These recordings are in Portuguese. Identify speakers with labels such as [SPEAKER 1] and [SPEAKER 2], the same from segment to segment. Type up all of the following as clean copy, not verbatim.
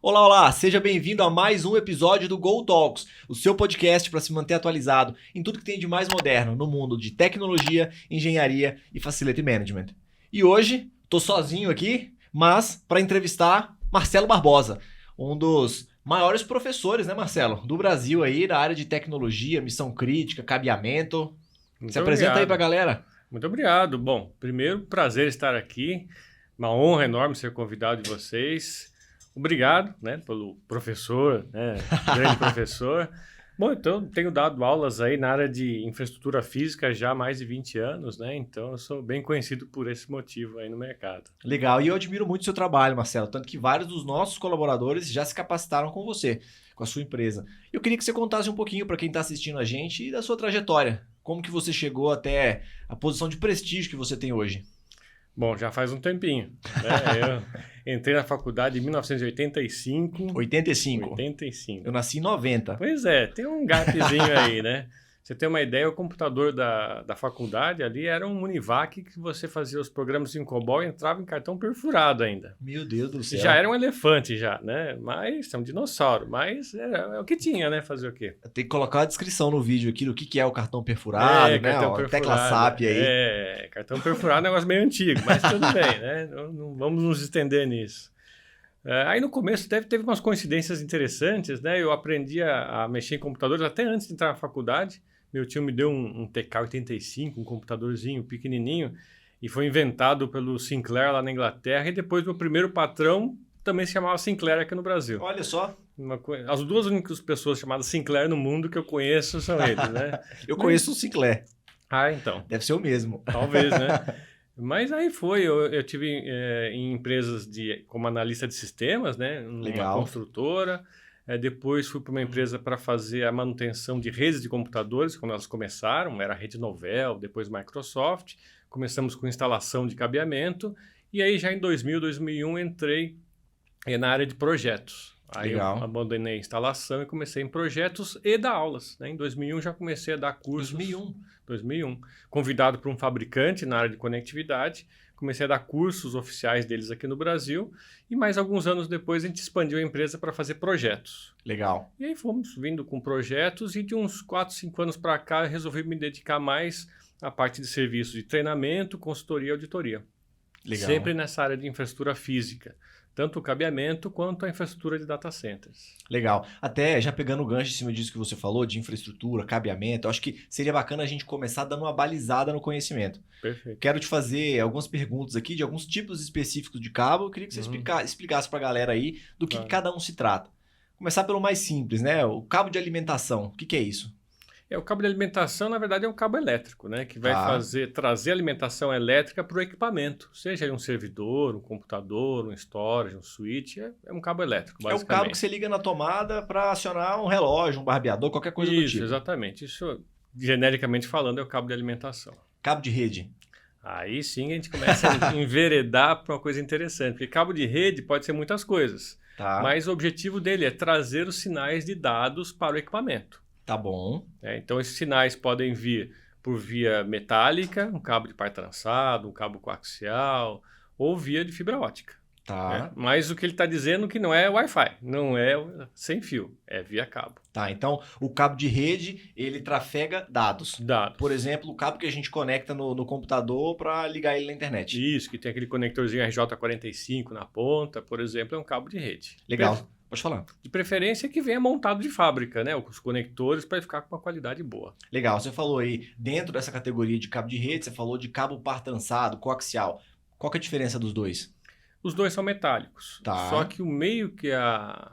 [SPEAKER 1] Olá, olá! Seja bem-vindo a mais um episódio do Go Talks, o seu podcast para se manter atualizado em tudo que tem de mais moderno no mundo de tecnologia, engenharia e facility management. E hoje, estou sozinho aqui, mas para entrevistar Marcelo Barbosa, um dos maiores professores, né, Marcelo, do Brasil aí, da área de tecnologia, missão crítica, cabeamento. Se apresenta aí para a galera.
[SPEAKER 2] Muito obrigado. Bom, primeiro, prazer estar aqui. Uma honra enorme ser convidado de vocês. Obrigado, né, pelo professor, né, grande professor. Bom, então, tenho dado aulas aí na área de infraestrutura física já há mais de 20 anos, né? Então, eu sou bem conhecido por esse motivo aí no mercado.
[SPEAKER 1] Legal, e eu admiro muito o seu trabalho, Marcelo, tanto que vários dos nossos colaboradores já se capacitaram com você, com a sua empresa. Eu queria que você contasse um pouquinho para quem está assistindo a gente e da sua trajetória. Como que você chegou até a posição de prestígio que você tem hoje?
[SPEAKER 2] Bom, já faz um tempinho, né? Eu entrei na faculdade em 1985.
[SPEAKER 1] 85?
[SPEAKER 2] 85.
[SPEAKER 1] Eu nasci em 90.
[SPEAKER 2] Pois é, tem um gapzinho aí, né? Você tem uma ideia, o computador da faculdade ali era um Univac que você fazia os programas em COBOL e entrava em cartão perfurado ainda.
[SPEAKER 1] Meu Deus do céu.
[SPEAKER 2] Já era um elefante já, né? Mas é um dinossauro, mas é o que tinha, né? Fazer o quê?
[SPEAKER 1] Tem que colocar a descrição no vídeo aqui do que é o cartão perfurado, né?
[SPEAKER 2] Cartão perfurado.
[SPEAKER 1] Tecla SAP aí.
[SPEAKER 2] Cartão perfurado é um negócio meio antigo, mas tudo bem, né? Não vamos nos estender nisso. Aí no começo teve umas coincidências interessantes, né? Eu aprendi a mexer em computadores até antes de entrar na faculdade. Meu tio me deu um TK-85, um computadorzinho pequenininho, e foi inventado pelo Sinclair lá na Inglaterra, e depois meu primeiro patrão também se chamava Sinclair aqui no Brasil.
[SPEAKER 1] Olha só.
[SPEAKER 2] As duas únicas pessoas chamadas Sinclair no mundo que eu conheço são eles, né?
[SPEAKER 1] Eu conheço o Sinclair.
[SPEAKER 2] Ah, então.
[SPEAKER 1] Deve ser o mesmo.
[SPEAKER 2] Talvez, né? Mas aí foi, eu tive em empresas como analista de sistemas, né? Uma construtora. Depois fui para uma empresa para fazer a manutenção de redes de computadores, quando elas começaram, era a Rede Novell, depois Microsoft. Começamos com instalação de cabeamento, e aí já em 2000, 2001 entrei na área de projetos. Aí eu abandonei a instalação e comecei em projetos e dar aulas, né? Em 2001 já comecei a dar cursos. 2001. Convidado por um fabricante na área de conectividade, comecei a dar cursos oficiais deles aqui no Brasil, e mais alguns anos depois a gente expandiu a empresa para fazer projetos.
[SPEAKER 1] Legal.
[SPEAKER 2] E aí fomos vindo com projetos, e de uns 4, 5 anos para cá eu resolvi me dedicar mais à parte de serviços de treinamento, consultoria e auditoria.
[SPEAKER 1] Legal.
[SPEAKER 2] Sempre nessa área de infraestrutura física, tanto o cabeamento quanto a infraestrutura de data centers.
[SPEAKER 1] Legal. Até já pegando o gancho em cima disso que você falou, de infraestrutura, cabeamento, eu acho que seria bacana a gente começar dando uma balizada no conhecimento.
[SPEAKER 2] Perfeito.
[SPEAKER 1] Quero te fazer algumas perguntas aqui de alguns tipos específicos de cabo. Eu queria que você explicasse para a galera aí do que cada um se trata. Começar pelo mais simples, né? O cabo de alimentação. O que é isso?
[SPEAKER 2] O cabo de alimentação, na verdade, é um cabo elétrico, né? Que vai trazer alimentação elétrica para o equipamento. Seja um servidor, um computador, um storage, um switch, é um cabo elétrico, basicamente.
[SPEAKER 1] É o cabo que você liga na tomada para acionar um relógio, um barbeador, qualquer coisa do tipo.
[SPEAKER 2] Isso, exatamente. Isso, genericamente falando, é o cabo de alimentação.
[SPEAKER 1] Cabo de rede.
[SPEAKER 2] Aí sim a gente começa a enveredar para uma coisa interessante. Porque cabo de rede pode ser muitas coisas. Mas o objetivo dele é trazer os sinais de dados para o equipamento.
[SPEAKER 1] Tá bom.
[SPEAKER 2] Então, esses sinais podem vir por via metálica, um cabo de par trançado, um cabo coaxial, ou via de fibra ótica. Mas o que ele está dizendo que não é Wi-Fi, não é sem fio, é via cabo.
[SPEAKER 1] Então o cabo de rede, ele trafega dados. Por exemplo, o cabo que a gente conecta no computador para ligar ele na internet.
[SPEAKER 2] Isso, que tem aquele conectorzinho RJ45 na ponta, por exemplo, é um cabo de rede.
[SPEAKER 1] Legal. Pode falar.
[SPEAKER 2] De preferência que venha montado de fábrica, né? Os conectores para ficar com uma qualidade boa.
[SPEAKER 1] Legal. Você falou aí, dentro dessa categoria de cabo de rede, você falou de cabo par trançado, coaxial. Qual que é a diferença dos dois?
[SPEAKER 2] Os dois são metálicos. Só que o meio que a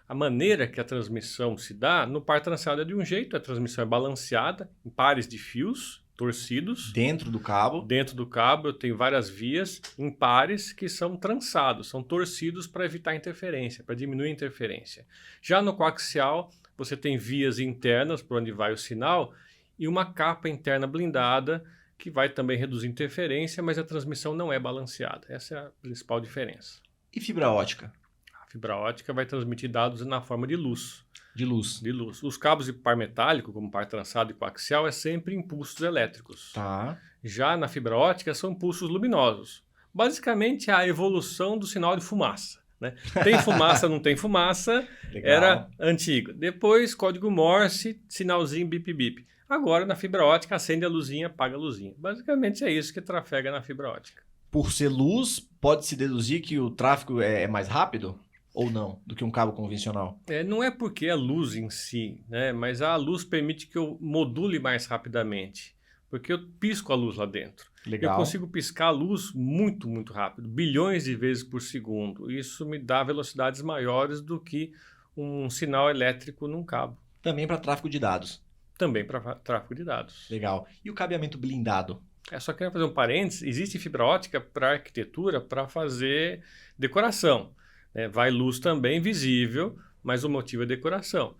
[SPEAKER 2] maneira que a transmissão se dá, no par trançado é de um jeito, a transmissão é balanceada em pares de fios torcidos.
[SPEAKER 1] Dentro do cabo?
[SPEAKER 2] Dentro do cabo eu tenho várias vias em pares que são trançados, são torcidos para evitar interferência, para diminuir a interferência. Já no coaxial, você tem vias internas por onde vai o sinal e uma capa interna blindada que vai também reduzir interferência, mas a transmissão não é balanceada. Essa é a principal diferença.
[SPEAKER 1] E fibra ótica?
[SPEAKER 2] A fibra ótica vai transmitir dados na forma de luz.
[SPEAKER 1] De luz.
[SPEAKER 2] De luz. Os cabos de par metálico, como par trançado e coaxial, é sempre impulsos elétricos.
[SPEAKER 1] Tá.
[SPEAKER 2] Já na fibra ótica são impulsos luminosos. Basicamente, a evolução do sinal de fumaça. Né? Tem fumaça, não tem fumaça,
[SPEAKER 1] Legal.
[SPEAKER 2] era antigo. Depois, código Morse, sinalzinho bip-bip. Agora, na fibra ótica, acende a luzinha, apaga a luzinha. Basicamente, é isso que trafega na fibra ótica.
[SPEAKER 1] Por ser luz, pode-se deduzir que o tráfego é mais rápido ou não do que um cabo convencional?
[SPEAKER 2] Não é porque a luz em si, né? Mas a luz permite que eu module mais rapidamente. Porque eu pisco a luz lá dentro.
[SPEAKER 1] Legal.
[SPEAKER 2] Eu consigo piscar a luz muito, muito rápido, bilhões de vezes por segundo. Isso me dá velocidades maiores do que um sinal elétrico num cabo.
[SPEAKER 1] Também para tráfego de dados.
[SPEAKER 2] Também para tráfego de dados.
[SPEAKER 1] Legal. E o cabeamento blindado?
[SPEAKER 2] Só quero fazer um parênteses. Existe fibra ótica para arquitetura para fazer decoração. Né? Vai luz também visível, mas o motivo é decoração.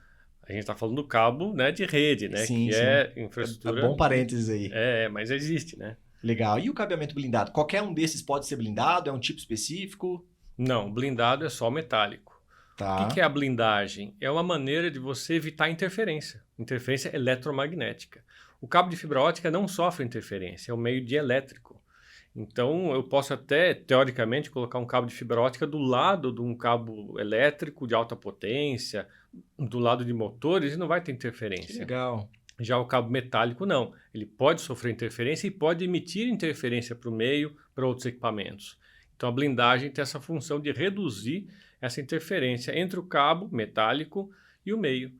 [SPEAKER 2] A gente está falando do cabo, né, de rede, né?
[SPEAKER 1] Sim,
[SPEAKER 2] que
[SPEAKER 1] sim.
[SPEAKER 2] é infraestrutura.
[SPEAKER 1] É bom parênteses aí.
[SPEAKER 2] Mas existe, né?
[SPEAKER 1] Legal. E o cabeamento blindado? Qualquer um desses pode ser blindado? É um tipo específico?
[SPEAKER 2] Não, blindado é só metálico.
[SPEAKER 1] Tá.
[SPEAKER 2] O que é a blindagem? É uma maneira de você evitar interferência eletromagnética. O cabo de fibra ótica não sofre interferência, é um meio dielétrico. Então, eu posso até, teoricamente, colocar um cabo de fibra ótica do lado de um cabo elétrico de alta potência, do lado de motores, e não vai ter interferência.
[SPEAKER 1] Que legal.
[SPEAKER 2] Já o cabo metálico, não. Ele pode sofrer interferência e pode emitir interferência para o meio, para outros equipamentos. Então, a blindagem tem essa função de reduzir essa interferência entre o cabo metálico e o meio.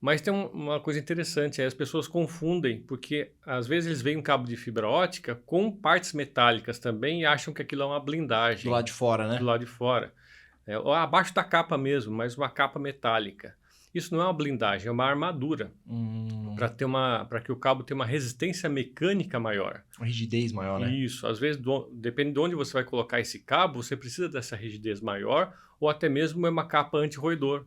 [SPEAKER 2] Mas tem uma coisa interessante, as pessoas confundem, porque às vezes eles veem um cabo de fibra ótica com partes metálicas também e acham que aquilo é uma blindagem.
[SPEAKER 1] Do lado de fora, né?
[SPEAKER 2] Do lado de fora. Ou abaixo da capa mesmo, mas uma capa metálica. Isso não é uma blindagem, é uma armadura. Para que o cabo tenha uma resistência mecânica maior.
[SPEAKER 1] Uma rigidez maior, né?
[SPEAKER 2] Isso. Às vezes, depende de onde você vai colocar esse cabo, você precisa dessa rigidez maior ou até mesmo é uma capa anti-roedor.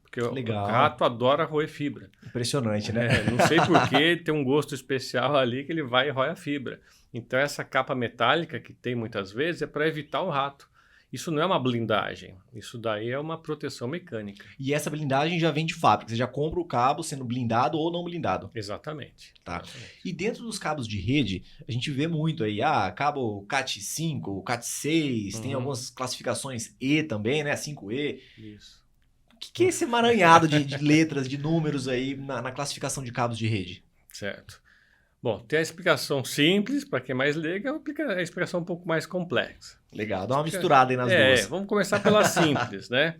[SPEAKER 2] Porque
[SPEAKER 1] Legal.
[SPEAKER 2] O rato adora roer fibra.
[SPEAKER 1] Impressionante, né?
[SPEAKER 2] Não sei porquê, tem um gosto especial ali que ele vai e rói a fibra. Então, essa capa metálica que tem muitas vezes é para evitar o rato. Isso não é uma blindagem, isso daí é uma proteção mecânica.
[SPEAKER 1] E essa blindagem já vem de fábrica, você já compra o cabo sendo blindado ou não blindado.
[SPEAKER 2] Exatamente.
[SPEAKER 1] Tá.
[SPEAKER 2] Exatamente.
[SPEAKER 1] E dentro dos cabos de rede, a gente vê muito aí, cabo Cat5, Cat6, tem algumas classificações E também, né? 5E.
[SPEAKER 2] Isso.
[SPEAKER 1] O que é esse emaranhado de letras, de números aí na classificação de cabos de rede?
[SPEAKER 2] Certo. Bom, tem a explicação simples, para quem é mais leiga, a explicação um pouco mais complexa.
[SPEAKER 1] Legal, dá uma misturada aí nas duas.
[SPEAKER 2] Vamos começar pela simples, né?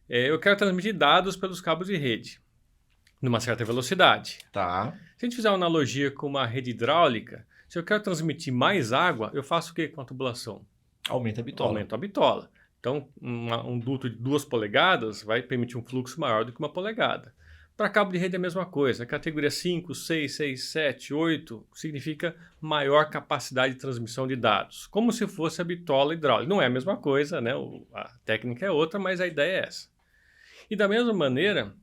[SPEAKER 2] Eu quero transmitir dados pelos cabos de rede, numa certa velocidade.
[SPEAKER 1] Tá.
[SPEAKER 2] Se a gente fizer uma analogia com uma rede hidráulica, se eu quero transmitir mais água, eu faço o quê com a tubulação?
[SPEAKER 1] Aumenta a bitola.
[SPEAKER 2] Aumento a bitola. Então, um duto de 2 polegadas vai permitir um fluxo maior do que 1 polegada. Para cabo de rede é a mesma coisa. A categoria 5, 6, 6, 7, 8 significa maior capacidade de transmissão de dados. Como se fosse a bitola hidráulica. Não é a mesma coisa, né? A técnica é outra, mas a ideia é essa. E da mesma maneira,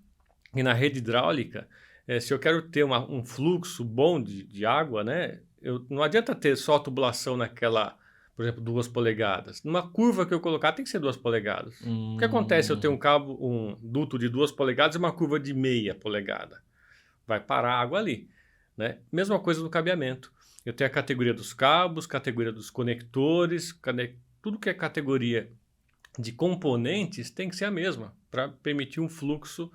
[SPEAKER 2] e na rede hidráulica, se eu quero ter um fluxo bom de água, né? Não adianta ter só a tubulação naquela, por exemplo, 2 polegadas. Numa curva que eu colocar tem que ser 2 polegadas. O que acontece se eu tenho um duto de 2 polegadas e uma curva de meia polegada? Vai parar a água ali. Né? Mesma coisa no cabeamento. Eu tenho a categoria dos cabos, categoria dos conectores, tudo que é categoria de componentes tem que ser a mesma para permitir um fluxo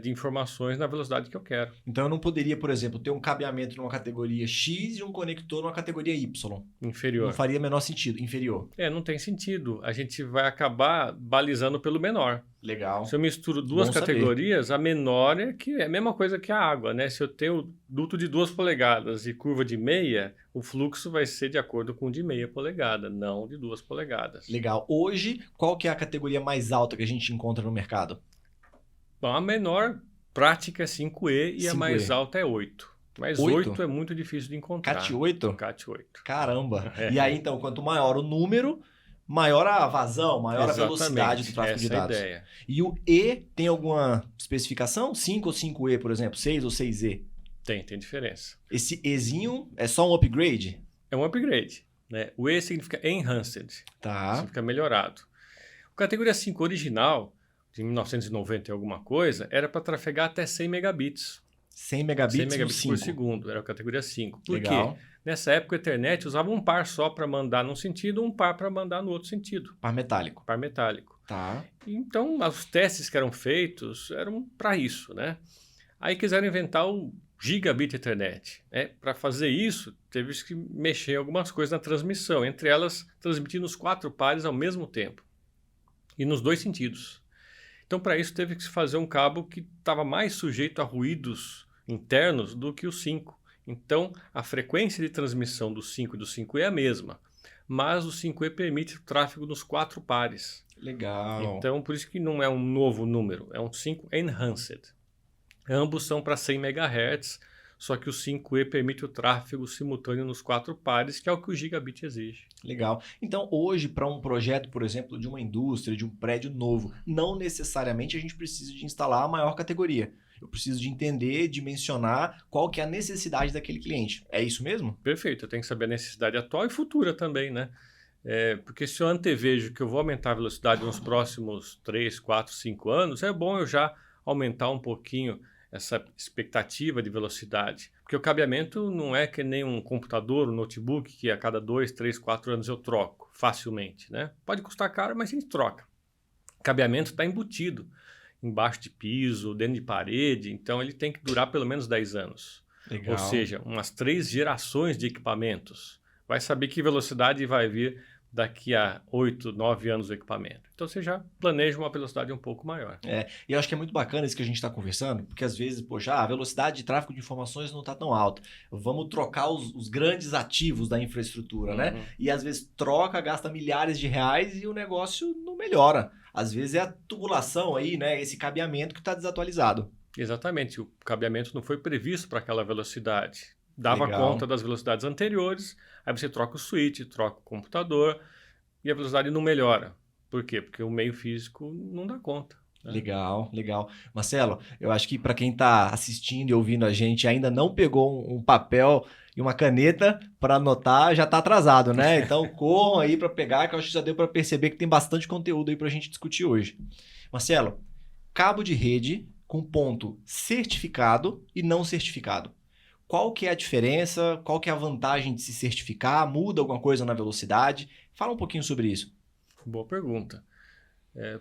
[SPEAKER 2] de informações na velocidade que eu quero.
[SPEAKER 1] Então eu não poderia, por exemplo, ter um cabeamento numa categoria X e um conector numa categoria Y.
[SPEAKER 2] Inferior.
[SPEAKER 1] Não faria o menor sentido. Inferior.
[SPEAKER 2] Não tem sentido. A gente vai acabar balizando pelo menor.
[SPEAKER 1] Legal.
[SPEAKER 2] Se eu misturo duas categorias, a menor é a mesma coisa que a água, né? Se eu tenho duto de 2 polegadas e curva de meia, o fluxo vai ser de acordo com o de meia polegada, não de 2 polegadas.
[SPEAKER 1] Legal. Hoje, qual que é a categoria mais alta que a gente encontra no mercado?
[SPEAKER 2] Bom, a menor prática é 5E e 5E. A mais alta é 8. Mas 8 é muito difícil de encontrar.
[SPEAKER 1] Cat 8?
[SPEAKER 2] Cat 8.
[SPEAKER 1] Caramba. E aí, então, quanto maior o número, maior a vazão, maior a velocidade do tráfego de dados.
[SPEAKER 2] Essa é a ideia.
[SPEAKER 1] E o E tem alguma especificação? 5 ou 5E, por exemplo? 6 ou 6E?
[SPEAKER 2] Tem diferença.
[SPEAKER 1] Esse Ezinho é só um upgrade?
[SPEAKER 2] É um upgrade. Né? O E significa enhanced.
[SPEAKER 1] Tá.
[SPEAKER 2] Significa melhorado. A categoria 5 original, de 1990 e alguma coisa, era para trafegar até 100 megabits.
[SPEAKER 1] 100 megabits,
[SPEAKER 2] 100 megabits
[SPEAKER 1] no
[SPEAKER 2] por
[SPEAKER 1] 5.
[SPEAKER 2] segundo, era a categoria 5. Por
[SPEAKER 1] Legal.
[SPEAKER 2] quê? Nessa época, a Ethernet usava um par só para mandar num sentido, um par para mandar no outro sentido.
[SPEAKER 1] Par metálico.
[SPEAKER 2] Par metálico.
[SPEAKER 1] Tá.
[SPEAKER 2] Então, os testes que eram feitos eram para isso, né? Aí quiseram inventar o Gigabit Ethernet. Para fazer isso, teve que mexer em algumas coisas na transmissão, entre elas transmitindo os 4 pares ao mesmo tempo e nos 2 sentidos. Então, para isso, teve que se fazer um cabo que estava mais sujeito a ruídos internos do que o 5. Então, a frequência de transmissão do 5 e do 5E é a mesma, mas o 5E permite o tráfego nos 4 pares.
[SPEAKER 1] Legal.
[SPEAKER 2] Então, por isso que não é um novo número, é um 5 Enhanced. Ambos são para 100 MHz, só que o 5E permite o tráfego simultâneo nos 4 pares, que é o que o Gigabit exige.
[SPEAKER 1] Legal. Então, hoje, para um projeto, por exemplo, de uma indústria, de um prédio novo, não necessariamente a gente precisa de instalar a maior categoria. Eu preciso de entender, dimensionar qual que é a necessidade daquele cliente. É isso mesmo?
[SPEAKER 2] Perfeito. Eu tenho que saber a necessidade atual e futura também, né? Porque se eu antevejo que eu vou aumentar a velocidade nos próximos 3, 4, 5 anos, é bom eu já aumentar um pouquinho essa expectativa de velocidade. Porque o cabeamento não é que nem um computador, um notebook, que a cada 2, 3, 4 anos eu troco facilmente, né? Pode custar caro, mas a gente troca. O cabeamento está embutido embaixo de piso, dentro de parede, então ele tem que durar pelo menos 10 anos.
[SPEAKER 1] Legal.
[SPEAKER 2] Ou seja, umas 3 gerações de equipamentos. Vai saber que velocidade vai vir daqui a 8, 9 anos o equipamento. Então você já planeja uma velocidade um pouco maior.
[SPEAKER 1] E eu acho que é muito bacana isso que a gente está conversando, porque às vezes, poxa, a velocidade de tráfego de informações não está tão alta. Vamos trocar os grandes ativos da infraestrutura, né? E às vezes troca, gasta milhares de reais e o negócio não melhora. Às vezes é a tubulação aí, né? Esse cabeamento que está desatualizado.
[SPEAKER 2] Exatamente. O cabeamento não foi previsto para aquela velocidade. Dava
[SPEAKER 1] Legal.
[SPEAKER 2] conta das velocidades anteriores, aí você troca o switch, troca o computador e a velocidade não melhora. Por quê? Porque o meio físico não dá conta. Né?
[SPEAKER 1] Legal, legal. Marcelo, eu acho que para quem está assistindo e ouvindo a gente e ainda não pegou um papel e uma caneta para anotar, já está atrasado, né? Então corram aí para pegar, que eu acho que já deu para perceber que tem bastante conteúdo aí para a gente discutir hoje. Marcelo, cabo de rede com ponto certificado e não certificado. Qual que é a diferença? Qual que é a vantagem de se certificar? Muda alguma coisa na velocidade? Fala um pouquinho sobre isso.
[SPEAKER 2] Boa pergunta.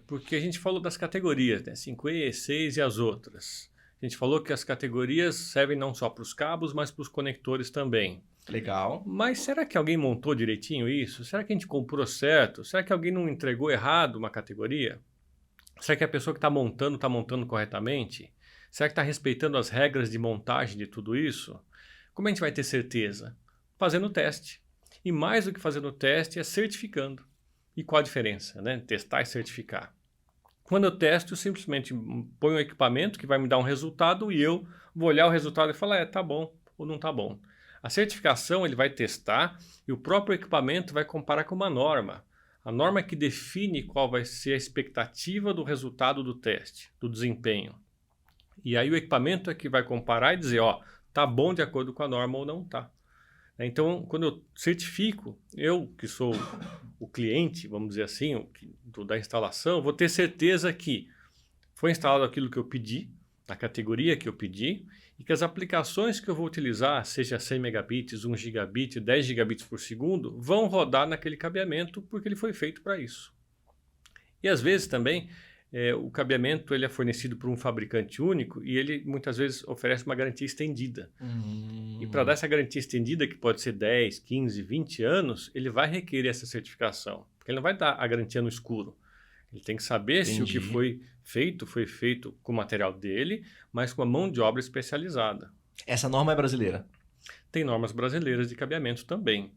[SPEAKER 2] Porque a gente falou das categorias, né? 5E, 6 e as outras. A gente falou que as categorias servem não só para os cabos, mas para os conectores também.
[SPEAKER 1] Legal.
[SPEAKER 2] Mas será que alguém montou direitinho isso? Será que a gente comprou certo? Será que alguém não entregou errado uma categoria? Será que a pessoa que está montando corretamente? Será que está respeitando as regras de montagem de tudo isso? Como a gente vai ter certeza? Fazendo o teste. E mais do que fazendo o teste é certificando. E qual a diferença, né? Testar e certificar. Quando eu testo, eu simplesmente ponho um equipamento que vai me dar um resultado e eu vou olhar o resultado e falar, tá bom ou não tá bom. A certificação ele vai testar e o próprio equipamento vai comparar com uma norma. A norma que define qual vai ser a expectativa do resultado do teste, do desempenho. E aí o equipamento é que vai comparar e dizer, tá bom de acordo com a norma ou não tá. Então, quando eu certifico, eu que sou o cliente, vamos dizer assim, da instalação, vou ter certeza que foi instalado aquilo que eu pedi, na categoria que eu pedi, e que as aplicações que eu vou utilizar, seja 100 megabits, 1 gigabit, 10 gigabits por segundo, vão rodar naquele cabeamento porque ele foi feito para isso. E às vezes também, o cabeamento ele é fornecido por um fabricante único e ele muitas vezes oferece uma garantia estendida. E para dar essa garantia estendida, que pode ser 10, 15, 20 anos, ele vai requerer essa certificação. Porque ele não vai dar a garantia no escuro. Ele tem que saber se o que foi feito com o material dele, mas com a mão de obra especializada.
[SPEAKER 1] Essa norma é brasileira?
[SPEAKER 2] Tem normas brasileiras de cabeamento também,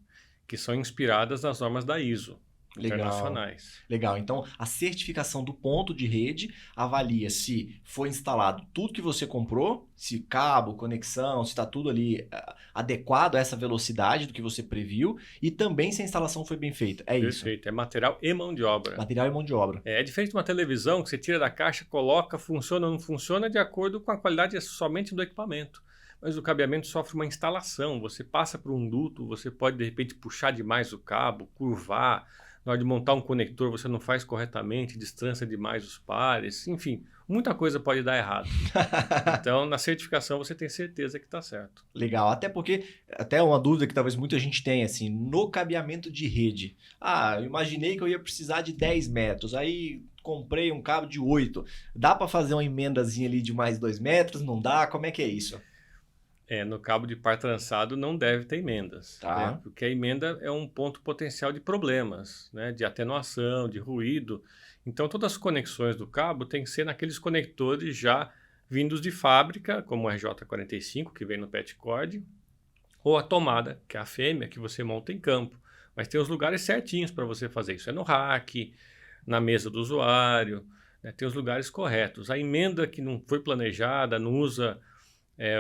[SPEAKER 2] que são inspiradas nas normas da ISO. Internacionais.
[SPEAKER 1] Legal. Então, a certificação do ponto de rede avalia se foi instalado tudo que você comprou, se cabo, conexão, se está tudo ali adequado a essa velocidade do que você previu e também se a instalação foi bem feita. É isso?
[SPEAKER 2] Perfeito. É material e mão de obra.
[SPEAKER 1] Material e mão de obra.
[SPEAKER 2] É diferente de uma televisão que você tira da caixa, coloca, funciona ou não funciona de acordo com a qualidade somente do equipamento. Mas o cabeamento sofre uma instalação. Você passa por um duto, você pode de repente puxar demais o cabo, curvar. na hora de montar um conector você não faz corretamente, distância demais os pares, enfim, muita coisa pode dar errado. Então, na certificação você tem certeza que está certo.
[SPEAKER 1] Legal, até porque, até uma dúvida que talvez muita gente tenha, assim, no cabeamento de rede. Eu imaginei que eu ia precisar de 10 metros, aí comprei um cabo de 8. Dá para fazer uma emendazinha ali de mais 2 metros? Não dá? Como é que é isso?
[SPEAKER 2] No cabo de par trançado não deve ter emendas,
[SPEAKER 1] Tá.
[SPEAKER 2] né? Porque a emenda é um ponto potencial de problemas, né? De atenuação, de ruído. Então, todas as conexões do cabo têm que ser naqueles conectores já vindos de fábrica, como o RJ45, que vem no pet cord, ou a tomada, que é a fêmea, que você monta em campo. Mas tem os lugares certinhos para você fazer isso. É no rack, na mesa do usuário, né? Tem os lugares corretos. A emenda que não foi planejada, não usa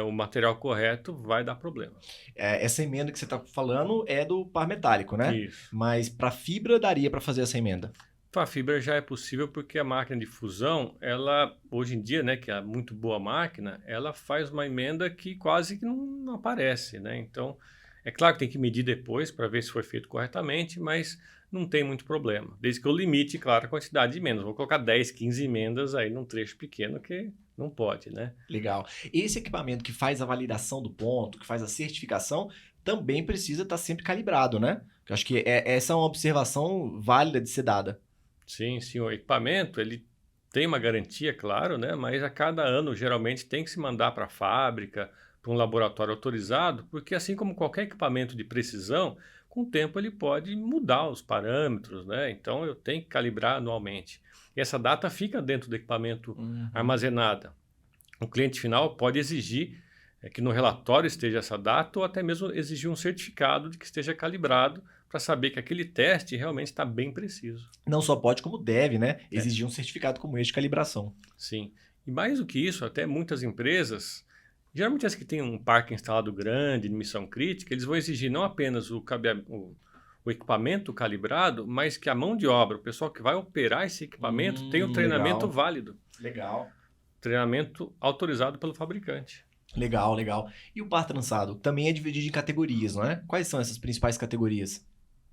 [SPEAKER 2] o material correto, vai dar problema.
[SPEAKER 1] Essa emenda que você está falando é do par metálico, né?
[SPEAKER 2] Isso.
[SPEAKER 1] Mas para fibra daria para fazer essa emenda?
[SPEAKER 2] Para a fibra já é possível porque a máquina de fusão, ela, hoje em dia, né, que é muito boa máquina, ela faz uma emenda que quase que não aparece, né? Então, é claro que tem que medir depois para ver se foi feito corretamente, mas não tem muito problema. Desde que eu limite, claro, a quantidade de emendas. Vou colocar 10, 15 emendas aí num trecho pequeno que não pode, né?
[SPEAKER 1] Legal. Esse equipamento que faz a validação do ponto, que faz a certificação, também precisa estar sempre calibrado, né? Eu acho que essa é uma observação válida de ser dada.
[SPEAKER 2] Sim, sim. O equipamento, ele tem uma garantia, claro, né? Mas a cada ano, geralmente, tem que se mandar para a fábrica, para um laboratório autorizado, porque assim como qualquer equipamento de precisão, com o tempo ele pode mudar os parâmetros, né? Então, eu tenho que calibrar anualmente. E essa data fica dentro do equipamento armazenada. O cliente final pode exigir que no relatório esteja essa data ou até mesmo exigir um certificado de que esteja calibrado para saber que aquele teste realmente está bem preciso.
[SPEAKER 1] Não só pode, como deve, né? Exigir um certificado como este de calibração.
[SPEAKER 2] Sim. E mais do que isso, até muitas empresas, geralmente as que têm um parque instalado grande, de missão crítica, eles vão exigir não apenas o equipamento calibrado, mas que a mão de obra, o pessoal que vai operar esse equipamento, tenha um treinamento válido.
[SPEAKER 1] Legal.
[SPEAKER 2] Treinamento autorizado pelo fabricante.
[SPEAKER 1] Legal, legal. E o par trançado também é dividido em categorias, não é? Quais são essas principais categorias?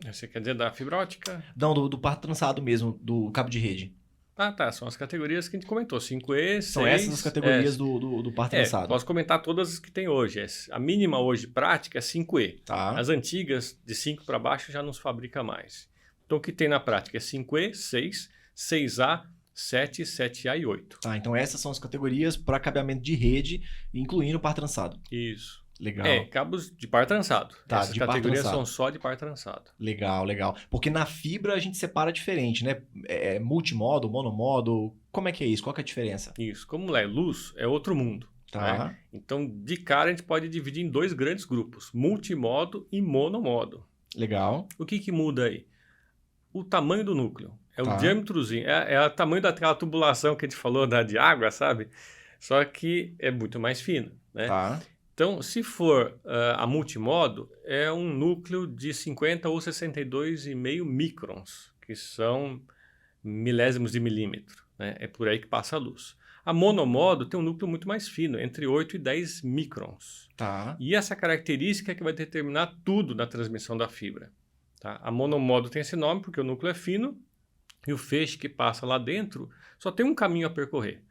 [SPEAKER 2] Você quer dizer da fibra ótica?
[SPEAKER 1] Não, do par trançado mesmo, do cabo de rede.
[SPEAKER 2] Tá. São as categorias que a gente comentou. 5E, 6...
[SPEAKER 1] São essas as categorias do par trançado.
[SPEAKER 2] Posso comentar todas as que tem hoje. A mínima hoje prática é 5E.
[SPEAKER 1] Tá.
[SPEAKER 2] As antigas, de 5 para baixo, já não se fabrica mais. Então, o que tem na prática é 5E, 6, 6A, 7, 7A e 8.
[SPEAKER 1] Tá, então essas são as categorias para cabeamento de rede, incluindo o par trançado.
[SPEAKER 2] Isso.
[SPEAKER 1] Legal.
[SPEAKER 2] Cabos de par trançado.
[SPEAKER 1] Tá,
[SPEAKER 2] essas
[SPEAKER 1] de par
[SPEAKER 2] categorias
[SPEAKER 1] trançado.
[SPEAKER 2] são só de par trançado.
[SPEAKER 1] Legal, legal. Porque na fibra a gente separa diferente, né? Multimodo, monomodo. Como é que é isso? Qual que é a diferença?
[SPEAKER 2] Isso. Como é luz, é outro mundo.
[SPEAKER 1] Tá.
[SPEAKER 2] Né? Então, de cara, a gente pode dividir em dois grandes grupos. Multimodo e monomodo.
[SPEAKER 1] Legal.
[SPEAKER 2] O que muda aí? O tamanho do núcleo. É
[SPEAKER 1] Tá.
[SPEAKER 2] o diâmetrozinho. É o tamanho daquela tubulação que a gente falou de água, sabe? Só que é muito mais fino, né?
[SPEAKER 1] Tá.
[SPEAKER 2] Então, se for a multimodo, é um núcleo de 50 ou 62,5 microns, que são milésimos de milímetro, né? É por aí que passa a luz. A monomodo tem um núcleo muito mais fino, entre 8 e 10 microns.
[SPEAKER 1] Tá.
[SPEAKER 2] E essa característica é que vai determinar tudo na transmissão da fibra. Tá? A monomodo tem esse nome porque o núcleo é fino e o feixe que passa lá dentro só tem um caminho a percorrer.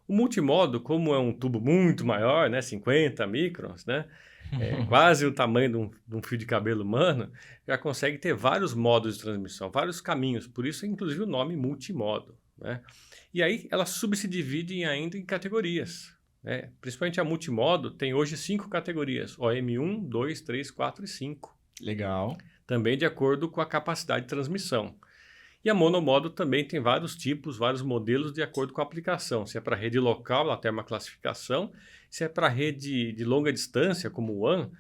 [SPEAKER 2] O multimodo, como é um tubo muito maior, né, 50 microns, né, quase o tamanho de um fio de cabelo humano, já consegue ter vários modos de transmissão, vários caminhos, por isso inclusive o nome multimodo. Né? E aí ela subdivide ainda em categorias. Né? Principalmente a multimodo tem hoje 5 categorias, OM1, 2, 3, 4 e 5.
[SPEAKER 1] Legal.
[SPEAKER 2] Também de acordo com a capacidade de transmissão. E a monomodo também tem vários tipos, vários modelos de acordo com a aplicação. Se é para rede local, ela tem uma classificação. Se é para rede de longa distância, como o WAN,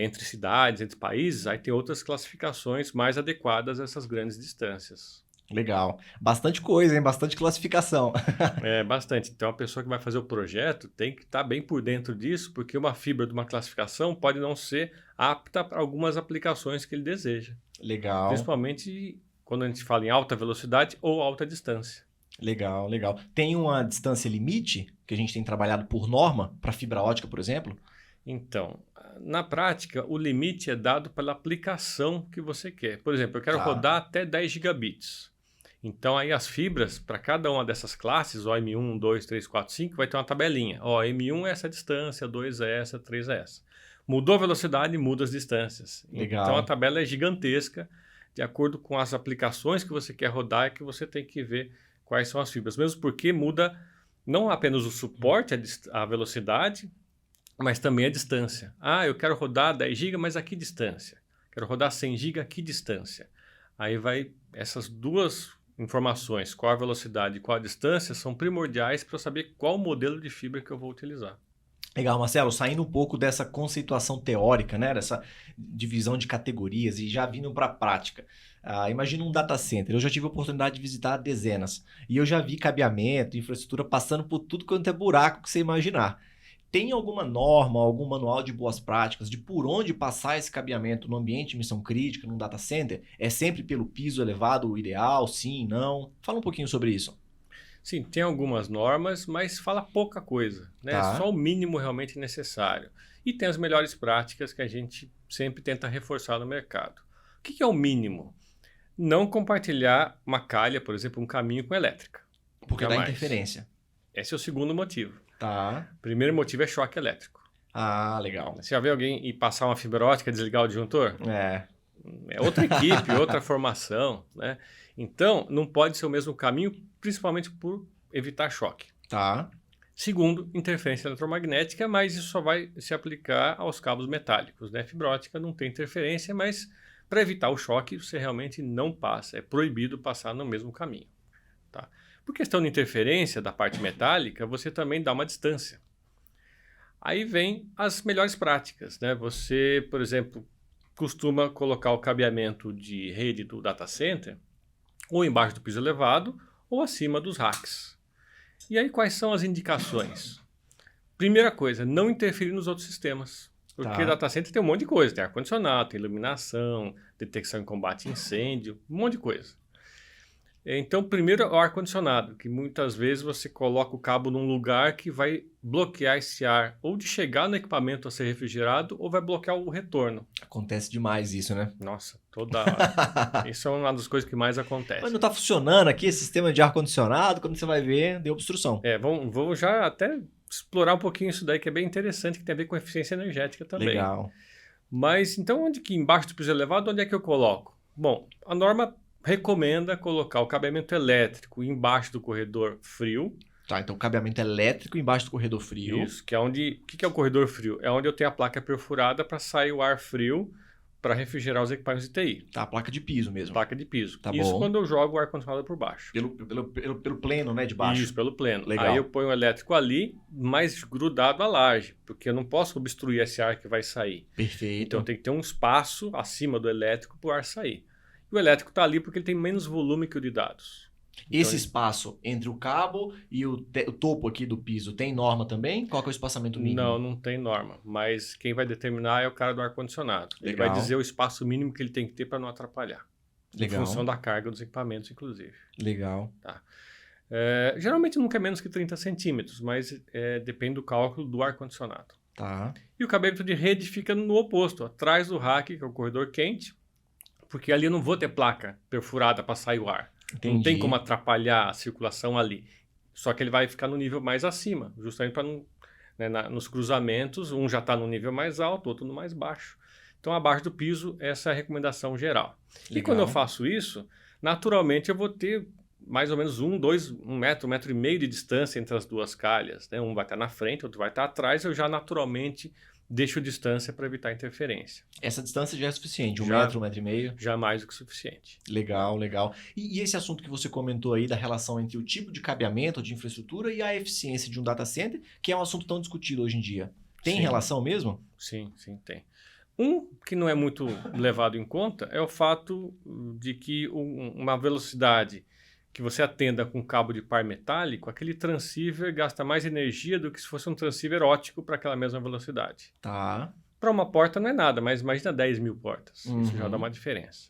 [SPEAKER 2] entre cidades, entre países, aí tem outras classificações mais adequadas a essas grandes distâncias.
[SPEAKER 1] Legal. Bastante coisa, hein? Bastante classificação.
[SPEAKER 2] Bastante. Então, a pessoa que vai fazer o projeto tem que estar bem por dentro disso, porque uma fibra de uma classificação pode não ser apta para algumas aplicações que ele deseja.
[SPEAKER 1] Legal.
[SPEAKER 2] Principalmente quando a gente fala em alta velocidade ou alta distância.
[SPEAKER 1] Legal, legal. Tem uma distância limite que a gente tem trabalhado por norma para fibra ótica, por exemplo?
[SPEAKER 2] Então, na prática, o limite é dado pela aplicação que você quer. Por exemplo, eu quero rodar até 10 gigabits. Então, aí as fibras, para cada uma dessas classes, ó, M1, 2, 3, 4, 5, vai ter uma tabelinha. Ó, M1 é essa distância, 2 é essa, 3 é essa. Mudou a velocidade, muda as distâncias.
[SPEAKER 1] Legal.
[SPEAKER 2] Então, a tabela é gigantesca. De acordo com as aplicações que você quer rodar, é que você tem que ver quais são as fibras. Mesmo porque muda não apenas o suporte, a velocidade, mas também a distância. Ah, eu quero rodar 10 GB, mas a que distância? Quero rodar 100 GB, a que distância? Aí vai essas duas informações, qual a velocidade e qual a distância, são primordiais para eu saber qual modelo de fibra que eu vou utilizar.
[SPEAKER 1] Legal, Marcelo, saindo um pouco dessa conceituação teórica, né, dessa divisão de categorias e já vindo para a prática. Imagina um data center, eu já tive a oportunidade de visitar dezenas e eu já vi cabeamento, infraestrutura passando por tudo quanto é buraco que você imaginar. Tem alguma norma, algum manual de boas práticas de por onde passar esse cabeamento no ambiente de missão crítica, num data center? É sempre pelo piso elevado o ideal? Sim, não? Fala um pouquinho sobre isso.
[SPEAKER 2] Sim, tem algumas normas, mas fala pouca coisa, né?
[SPEAKER 1] Tá.
[SPEAKER 2] Só o mínimo realmente necessário. E tem as melhores práticas que a gente sempre tenta reforçar no mercado. O que é o mínimo? Não compartilhar uma calha, por exemplo, um caminho com elétrica.
[SPEAKER 1] Porque dá
[SPEAKER 2] Jamais.
[SPEAKER 1] interferência.
[SPEAKER 2] Esse é o segundo motivo.
[SPEAKER 1] Tá.
[SPEAKER 2] Primeiro motivo é choque elétrico.
[SPEAKER 1] Ah, legal.
[SPEAKER 2] Você já vê alguém ir passar uma fibra ótica e desligar o disjuntor?
[SPEAKER 1] É.
[SPEAKER 2] É outra equipe, outra formação, né? Então, não pode ser o mesmo caminho, principalmente por evitar choque.
[SPEAKER 1] Tá.
[SPEAKER 2] Segundo, interferência eletromagnética, mas isso só vai se aplicar aos cabos metálicos, né? Fibra ótica não tem interferência, mas para evitar o choque, você realmente não passa. É proibido passar no mesmo caminho, tá? Por questão de interferência da parte metálica, você também dá uma distância. Aí vem as melhores práticas, né? Você, por exemplo, costuma colocar o cabeamento de rede do data center ou embaixo do piso elevado ou acima dos racks. E aí quais são as indicações? Primeira coisa, não interferir nos outros sistemas. Porque data center tem um monte de coisa. Tem ar-condicionado, tem iluminação, detecção e combate a incêndio, um monte de coisa. Então, primeiro é o ar-condicionado, que muitas vezes você coloca o cabo num lugar que vai bloquear esse ar, ou de chegar no equipamento a ser refrigerado, ou vai bloquear o retorno.
[SPEAKER 1] Acontece demais isso, né?
[SPEAKER 2] Nossa, toda hora. Isso é uma das coisas que mais acontece.
[SPEAKER 1] Mas não tá funcionando aqui esse sistema de ar-condicionado, quando você vai ver, deu obstrução.
[SPEAKER 2] Vamos já até explorar um pouquinho isso daí, que é bem interessante, que tem a ver com eficiência energética também.
[SPEAKER 1] Legal.
[SPEAKER 2] Mas, então, onde que embaixo do piso elevado, onde é que eu coloco? Bom, a norma recomenda colocar o cabeamento elétrico embaixo do corredor frio.
[SPEAKER 1] Tá, então cabeamento elétrico embaixo do corredor frio.
[SPEAKER 2] Isso, que é onde... O que é o corredor frio? É onde eu tenho a placa perfurada para sair o ar frio para refrigerar os equipamentos de TI.
[SPEAKER 1] Tá, a placa de piso mesmo.
[SPEAKER 2] Placa de piso.
[SPEAKER 1] Tá
[SPEAKER 2] Isso
[SPEAKER 1] bom.
[SPEAKER 2] quando eu jogo o ar-condicionado por baixo.
[SPEAKER 1] Pelo pleno, né, de baixo.
[SPEAKER 2] Isso, pelo pleno.
[SPEAKER 1] Legal.
[SPEAKER 2] Aí eu ponho o elétrico ali, mais grudado à laje, porque eu não posso obstruir esse ar que vai sair.
[SPEAKER 1] Perfeito.
[SPEAKER 2] Então tem que ter um espaço acima do elétrico para o ar sair. E o elétrico está ali porque ele tem menos volume que o de dados.
[SPEAKER 1] Esse espaço entre o cabo e o topo aqui do piso tem norma também? Qual que é o espaçamento mínimo?
[SPEAKER 2] Não tem norma. Mas quem vai determinar é o cara do ar-condicionado. Ele
[SPEAKER 1] Legal.
[SPEAKER 2] vai dizer o espaço mínimo que ele tem que ter para não atrapalhar.
[SPEAKER 1] Legal.
[SPEAKER 2] Em função da carga dos equipamentos, inclusive.
[SPEAKER 1] Legal.
[SPEAKER 2] Tá. Geralmente nunca é menos que 30 centímetros, mas depende do cálculo do ar-condicionado.
[SPEAKER 1] Tá.
[SPEAKER 2] E o cabeamento de rede fica no oposto, atrás do rack, que é o corredor quente, porque ali eu não vou ter placa perfurada para sair o ar.
[SPEAKER 1] Entendi.
[SPEAKER 2] Não tem como atrapalhar a circulação ali. Só que ele vai ficar no nível mais acima, justamente para não... Né, nos cruzamentos, um já está no nível mais alto, outro no mais baixo. Então, abaixo do piso, essa é a recomendação geral.
[SPEAKER 1] Legal.
[SPEAKER 2] E quando eu faço isso, naturalmente eu vou ter mais ou menos 1 metro e meio de distância entre as duas calhas. Né? Um vai estar na frente, outro vai estar atrás, eu já naturalmente deixo distância para evitar interferência.
[SPEAKER 1] Essa distância já é suficiente? Um
[SPEAKER 2] Já.
[SPEAKER 1] metro, 1,5 metro?
[SPEAKER 2] Já mais do que suficiente.
[SPEAKER 1] Legal, legal. E esse assunto que você comentou aí da relação entre o tipo de cabeamento de infraestrutura e a eficiência de um data center, que é um assunto tão discutido hoje em dia. Tem
[SPEAKER 2] Sim.
[SPEAKER 1] relação mesmo?
[SPEAKER 2] Sim, tem. Um que não é muito levado em conta é o fato de que uma velocidade que você atenda com cabo de par metálico, aquele transceiver gasta mais energia do que se fosse um transceiver óptico para aquela mesma velocidade.
[SPEAKER 1] Tá.
[SPEAKER 2] Para uma porta não é nada, mas imagina 10 mil portas.
[SPEAKER 1] Uhum.
[SPEAKER 2] Isso já dá uma diferença.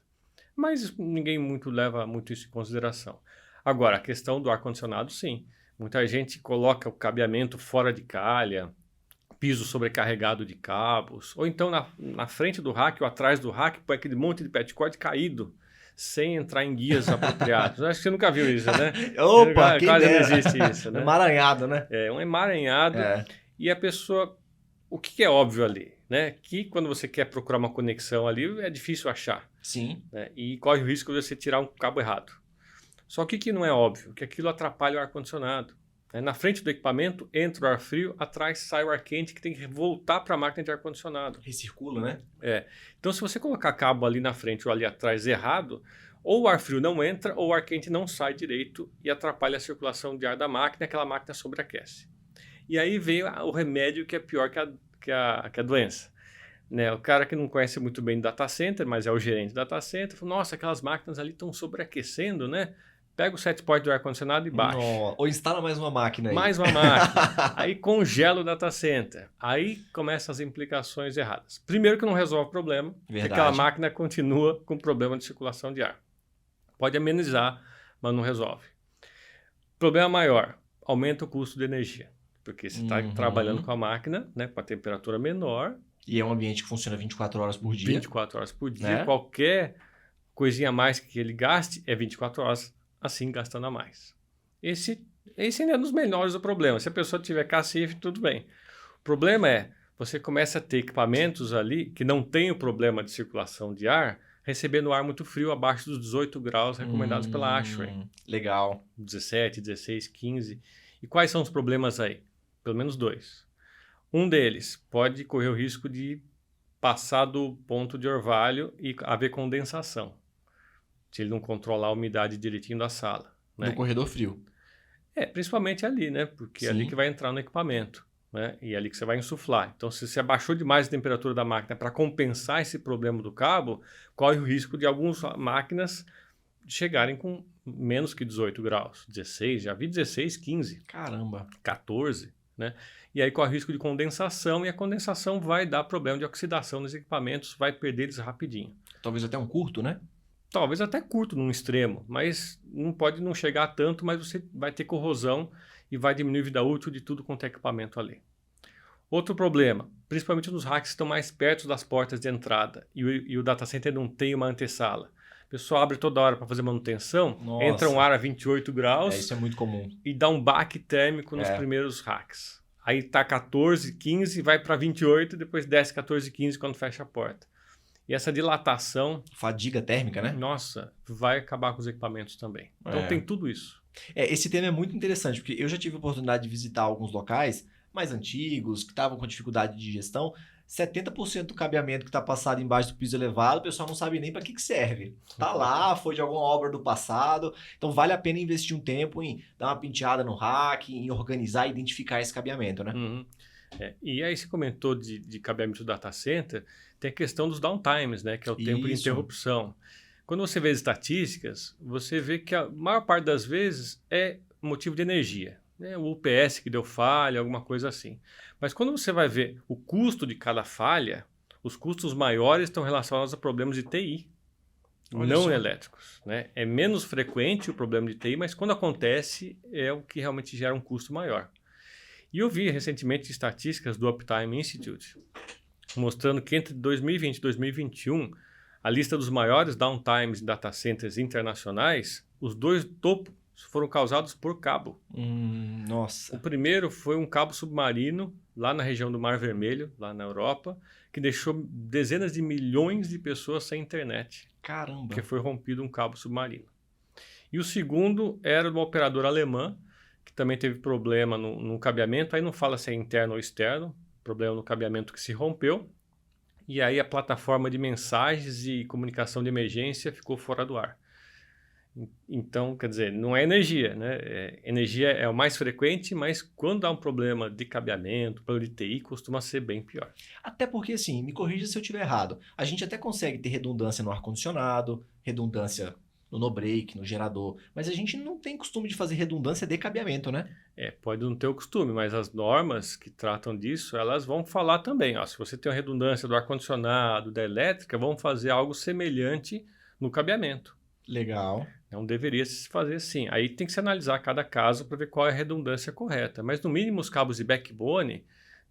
[SPEAKER 2] Mas ninguém leva muito isso em consideração. Agora, a questão do ar-condicionado, sim. Muita gente coloca o cabeamento fora de calha, piso sobrecarregado de cabos, ou então na frente do rack ou atrás do rack, põe aquele monte de patchcord caído, sem entrar em guias apropriados. Acho que você nunca viu isso, né?
[SPEAKER 1] Opa,
[SPEAKER 2] quase não existe isso, né?
[SPEAKER 1] Emaranhado, né?
[SPEAKER 2] É um emaranhado e a pessoa... O que é óbvio ali? Né? Que quando você quer procurar uma conexão ali, é difícil achar.
[SPEAKER 1] Sim.
[SPEAKER 2] Né? E corre o risco de você tirar um cabo errado. Só que não é óbvio? Que aquilo atrapalha o ar-condicionado. Na frente do equipamento entra o ar frio, atrás sai o ar quente que tem que voltar para a máquina de ar-condicionado.
[SPEAKER 1] Recircula, né?
[SPEAKER 2] Então, se você colocar cabo ali na frente ou ali atrás errado, ou o ar frio não entra ou o ar quente não sai direito e atrapalha a circulação de ar da máquina, aquela máquina sobreaquece. E aí veio o remédio que é pior que a doença. Né? O cara que não conhece muito bem data center, mas é o gerente do data center, falou, nossa, aquelas máquinas ali estão sobreaquecendo, né? Pega o set point do ar-condicionado e baixa.
[SPEAKER 1] Ou instala mais uma máquina aí.
[SPEAKER 2] Mais uma máquina. Aí congela o data center. Aí começam as implicações erradas. Primeiro que não resolve o problema, porque aquela máquina continua com problema de circulação de ar. Pode amenizar, mas não resolve. Problema maior, aumenta o custo de energia. Porque você está trabalhando com a máquina, né, com a temperatura menor.
[SPEAKER 1] E é um ambiente que funciona 24 horas por dia.
[SPEAKER 2] 24 horas por dia. Né? Qualquer coisinha a mais que ele gaste é 24 horas assim gastando a mais. Esse ainda é um dos menores do problema. Se a pessoa tiver cacife, tudo bem. O problema é, você começa a ter equipamentos ali que não tem o problema de circulação de ar, recebendo ar muito frio abaixo dos 18 graus recomendados pela ASHRAE.
[SPEAKER 1] Legal.
[SPEAKER 2] 17, 16, 15. E quais são os problemas aí? Pelo menos 2. Um deles pode correr o risco de passar do ponto de orvalho e haver condensação. Se ele não controlar a umidade direitinho da sala. Né?
[SPEAKER 1] No corredor frio.
[SPEAKER 2] Principalmente ali, né? Porque é ali que vai entrar no equipamento. Né? E é ali que você vai insuflar. Então, se você abaixou demais a temperatura da máquina para compensar esse problema do cabo, corre o risco de algumas máquinas chegarem com menos que 18 graus. 16, já vi 16, 15.
[SPEAKER 1] Caramba.
[SPEAKER 2] 14, né? E aí corre o risco de condensação e a condensação vai dar problema de oxidação nos equipamentos, vai perder eles rapidinho.
[SPEAKER 1] Talvez até um curto, né?
[SPEAKER 2] Talvez até curto num extremo, mas não pode não chegar a tanto, mas você vai ter corrosão e vai diminuir a vida útil de tudo quanto é equipamento ali. Outro problema, principalmente nos racks que estão mais perto das portas de entrada e o data center não tem uma antessala. O pessoal abre toda hora para fazer manutenção, entra um ar a 28 graus
[SPEAKER 1] isso é muito comum.
[SPEAKER 2] E dá um baque térmico nos primeiros racks. Aí tá 14, 15, vai para 28, depois desce 14, 15 quando fecha a porta. E essa dilatação...
[SPEAKER 1] Fadiga térmica, né?
[SPEAKER 2] Nossa, vai acabar com os equipamentos também. Então tem tudo isso.
[SPEAKER 1] Esse tema é muito interessante, porque eu já tive a oportunidade de visitar alguns locais mais antigos, que estavam com dificuldade de gestão. 70% do cabeamento que está passado embaixo do piso elevado, o pessoal não sabe nem para que serve. Tá lá, foi de alguma obra do passado. Então vale a pena investir um tempo em dar uma penteada no rack, em organizar e identificar esse cabeamento, né?
[SPEAKER 2] E aí você comentou de cabeamento do data center, tem a questão dos downtimes, né? Que é o tempo de interrupção. Quando você vê as estatísticas, você vê que a maior parte das vezes é motivo de energia. Né? O UPS que deu falha, alguma coisa assim. Mas quando você vai ver o custo de cada falha, os custos maiores estão relacionados a problemas de TI, não elétricos. Né? É menos frequente o problema de TI, mas quando acontece é o que realmente gera um custo maior. E eu vi recentemente estatísticas do Uptime Institute mostrando que entre 2020 e 2021, a lista dos maiores downtimes em data centers internacionais, os 2 topos foram causados por cabo.
[SPEAKER 1] Nossa.
[SPEAKER 2] O primeiro foi um cabo submarino lá na região do Mar Vermelho, lá na Europa, que deixou dezenas de milhões de pessoas sem internet.
[SPEAKER 1] Caramba.
[SPEAKER 2] Porque foi rompido um cabo submarino. E o segundo era de uma operadora alemã, que também teve problema no cabeamento, aí não fala se é interno ou externo, problema no cabeamento que se rompeu, e aí a plataforma de mensagens e comunicação de emergência ficou fora do ar. Então, quer dizer, não é energia, né? Energia é o mais frequente, mas quando há um problema de cabeamento, problema de TI, costuma ser bem pior.
[SPEAKER 1] Até porque, assim, me corrija se eu estiver errado, a gente até consegue ter redundância no ar-condicionado, redundância no no-break, no gerador, mas a gente não tem costume de fazer redundância de cabeamento, né?
[SPEAKER 2] Pode não ter o costume, mas as normas que tratam disso, elas vão falar também. Se você tem uma redundância do ar-condicionado, da elétrica, vão fazer algo semelhante no cabeamento.
[SPEAKER 1] Legal.
[SPEAKER 2] Não deveria se fazer assim. Aí tem que se analisar cada caso para ver qual é a redundância correta. Mas, no mínimo, os cabos de backbone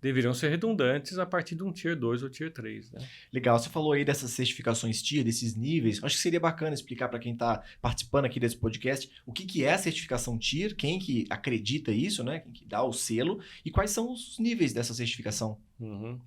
[SPEAKER 2] deveriam ser redundantes a partir de um Tier 2 ou Tier 3. Né?
[SPEAKER 1] Legal, você falou aí dessas certificações Tier, desses níveis. Acho que seria bacana explicar para quem está participando aqui desse podcast o que é a certificação Tier, quem que acredita isso, né? Quem que dá o selo e quais são os níveis dessa certificação.
[SPEAKER 2] Uhum.